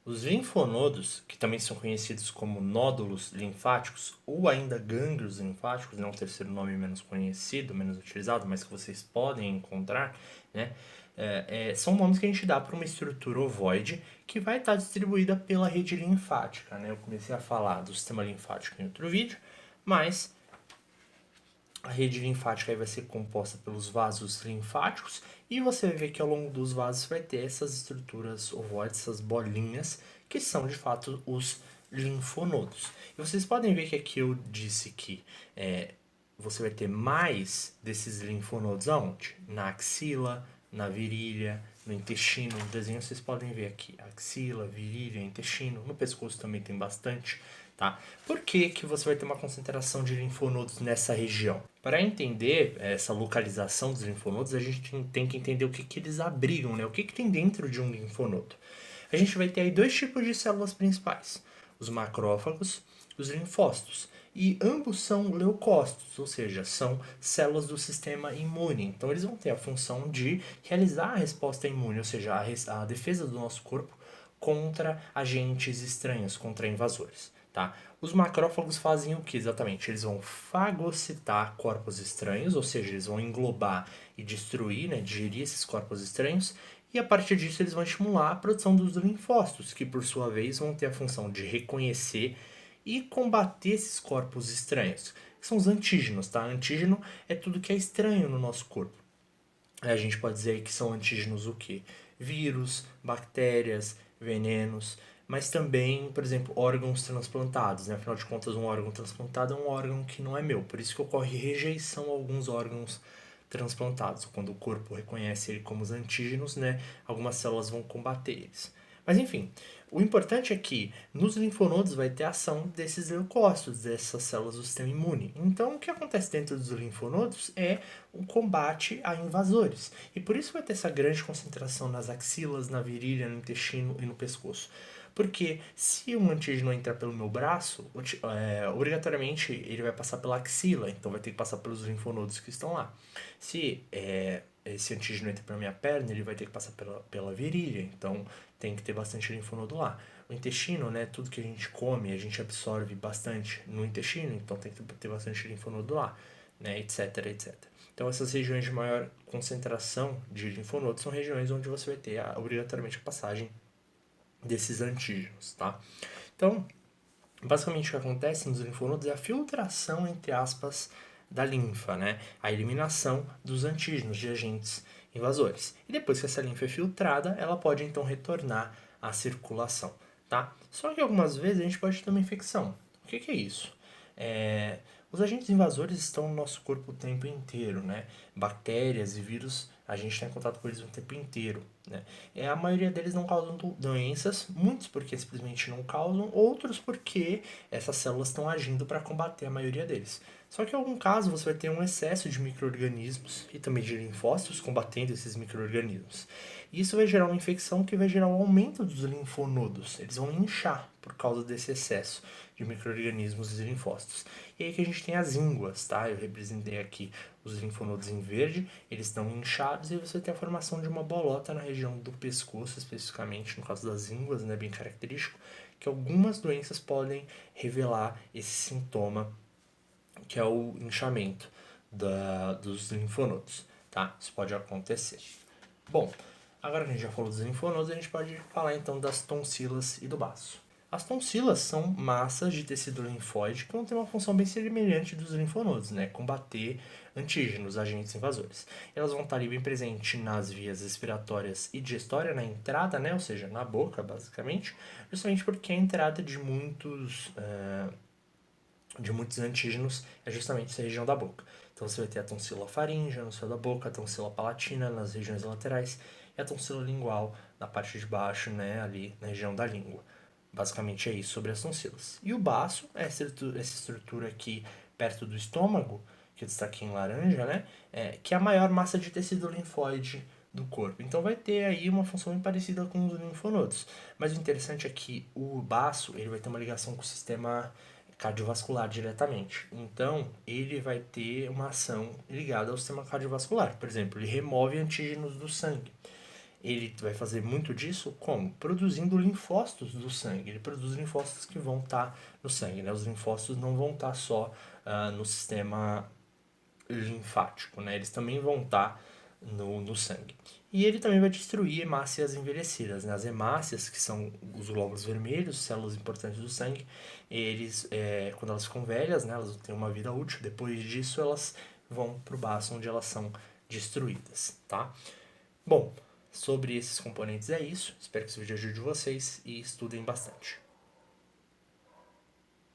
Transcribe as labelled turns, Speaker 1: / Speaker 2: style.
Speaker 1: Os linfonodos, que também são conhecidos como nódulos linfáticos ou ainda gânglios linfáticos, né, um terceiro nome menos conhecido, menos utilizado, mas que vocês podem encontrar, né, são nomes que a gente dá para uma estrutura ovoide que vai estar distribuída pela rede linfática. Né? Eu comecei a falar do sistema linfático em outro vídeo, mas a rede linfática aí vai ser composta pelos vasos linfáticos e você vai ver que ao longo dos vasos vai ter essas estruturas ovoides, essas bolinhas, que são de fato os linfonodos. E vocês podem ver que aqui eu disse que você vai ter mais desses linfonodos aonde? Na axila, na virilha, no intestino. No desenho vocês podem ver aqui, axila, virilha, intestino. No pescoço também tem bastante, tá? Por que que você vai ter uma concentração de linfonodos nessa região? Para entender essa localização dos linfonodos, a gente tem que entender o que, que eles abrigam, né? O que, que tem dentro de um linfonodo. A gente vai ter aí dois tipos de células principais: os macrófagos e os linfócitos. E ambos são leucócitos, ou seja, são células do sistema imune. Então, eles vão ter a função de realizar a resposta imune, ou seja, a defesa do nosso corpo contra agentes estranhos, contra invasores. Tá? Os macrófagos fazem o que exatamente? Eles vão fagocitar corpos estranhos, ou seja, eles vão englobar e destruir, né, digerir esses corpos estranhos, e a partir disso eles vão estimular a produção dos linfócitos, que por sua vez vão ter a função de reconhecer e combater esses corpos estranhos, que são os antígenos, tá? Antígeno é tudo que é estranho no nosso corpo. A gente pode dizer que são antígenos o quê? Vírus, bactérias, venenos, mas também, por exemplo, órgãos transplantados. Né? Afinal de contas, um órgão transplantado é um órgão que não é meu. Por isso que ocorre rejeição a alguns órgãos transplantados. Quando o corpo reconhece ele como os antígenos, né, algumas células vão combater eles. Mas enfim, o importante é que nos linfonodos vai ter ação desses leucócitos, dessas células do sistema imune. Então, o que acontece dentro dos linfonodos é um combate a invasores. E por isso vai ter essa grande concentração nas axilas, na virilha, no intestino e no pescoço. Porque se um antígeno entrar pelo meu braço, obrigatoriamente ele vai passar pela axila, então vai ter que passar pelos linfonodos que estão lá. Se esse antígeno entra pela minha perna, ele vai ter que passar pela virilha, então tem que ter bastante linfonodo lá. O intestino, né, tudo que a gente come, a gente absorve bastante no intestino, então tem que ter bastante linfonodo lá, né, etc, etc. Então essas regiões de maior concentração de linfonodos são regiões onde você vai ter obrigatoriamente a passagem desses antígenos, tá? Então, basicamente o que acontece nos linfonodos é a filtração, entre aspas, da linfa, né? A eliminação dos antígenos de agentes invasores. E depois que essa linfa é filtrada, ela pode então retornar à circulação, tá? Só que algumas vezes a gente pode ter uma infecção. O que, que é isso? Os agentes invasores estão no nosso corpo o tempo inteiro, né? Bactérias e vírus, a gente está em contato com eles o tempo inteiro, né? A maioria deles não causam doenças, muitos porque simplesmente não causam, outros porque essas células estão agindo para combater a maioria deles. Só que em algum caso você vai ter um excesso de micro-organismos e também de linfócitos combatendo esses micro-organismos. E isso vai gerar uma infecção que vai gerar um aumento dos linfonodos. Eles vão inchar por causa desse excesso de micro-organismos e linfócitos. E aí que a gente tem as ínguas, tá? Eu representei aqui os linfonodos em verde, eles estão inchados e você tem a formação de uma bolota na região do pescoço, especificamente no caso das ínguas, né, bem característico, que algumas doenças podem revelar esse sintoma, que é o inchamento dos linfonodos, tá? Isso pode acontecer. Bom, agora que a gente já falou dos linfonodos, a gente pode falar então das tonsilas e do baço. As tonsilas são massas de tecido linfóide que vão ter uma função bem semelhante dos linfonodos, né? Combater antígenos, agentes invasores. Elas vão estar ali bem presentes nas vias respiratórias e digestórias, na entrada, né? Ou seja, na boca, basicamente, justamente porque a entrada de muitos antígenos é justamente essa região da boca. Então você vai ter a tonsila faríngea no céu da boca, a tonsila palatina nas regiões laterais e a tonsila lingual na parte de baixo, né, ali na região da língua. Basicamente é isso sobre as tonsilas. E o baço é essa estrutura aqui perto do estômago, que eu destaquei em laranja, né, que é a maior massa de tecido linfóide do corpo. Então vai ter aí uma função bem parecida com os linfonodos. Mas o interessante é que o baço ele vai ter uma ligação com o sistema cardiovascular diretamente. Então, ele vai ter uma ação ligada ao sistema cardiovascular. Por exemplo, ele remove antígenos do sangue. ele vai fazer muito disso como? Produzindo linfócitos do sangue. Ele produz linfócitos que vão estar no sangue, né? Os linfócitos não vão estar só no sistema linfático, né? Eles também vão estar no sangue. E ele também vai destruir hemácias envelhecidas, né? As hemácias, que são os glóbulos vermelhos, células importantes do sangue, eles, quando elas ficam velhas, né? Elas têm uma vida útil. Depois disso, elas vão para o baço, onde elas são destruídas, tá? Bom, sobre esses componentes é isso. Espero que esse vídeo ajude vocês e estudem bastante.